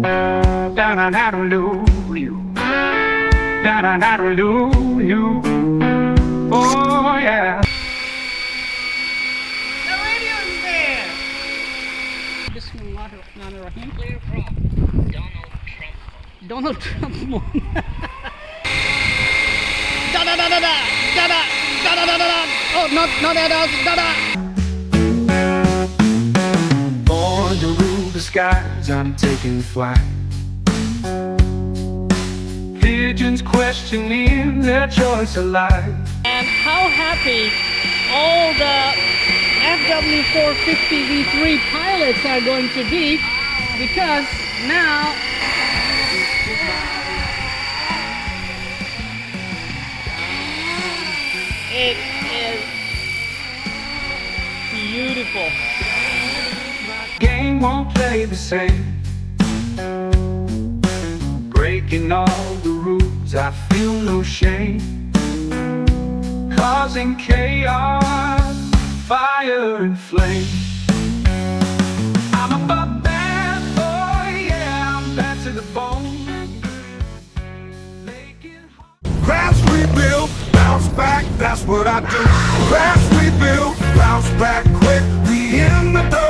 Oh yeah. The radio's there. Bismillahirrahmanirrahim. Clear from Donald Trump. Donald Trump mode. Da da da da da da da da da da da. Oh, not adults. Da da. Born to rule the skies, I'm taking flight. Pigeons questioning their choice of life. And how happy all the FW450 V3 pilots are going to be, because now it is beautiful. Game won't play the same. Breaking all the rules, I feel no shame. Causing chaos, fire and flame. I'm a bad boy, yeah, I'm bad to the bone. Crash, rebuild, bounce back, that's what I do. Crash, rebuild, bounce back quick, we in the dirt.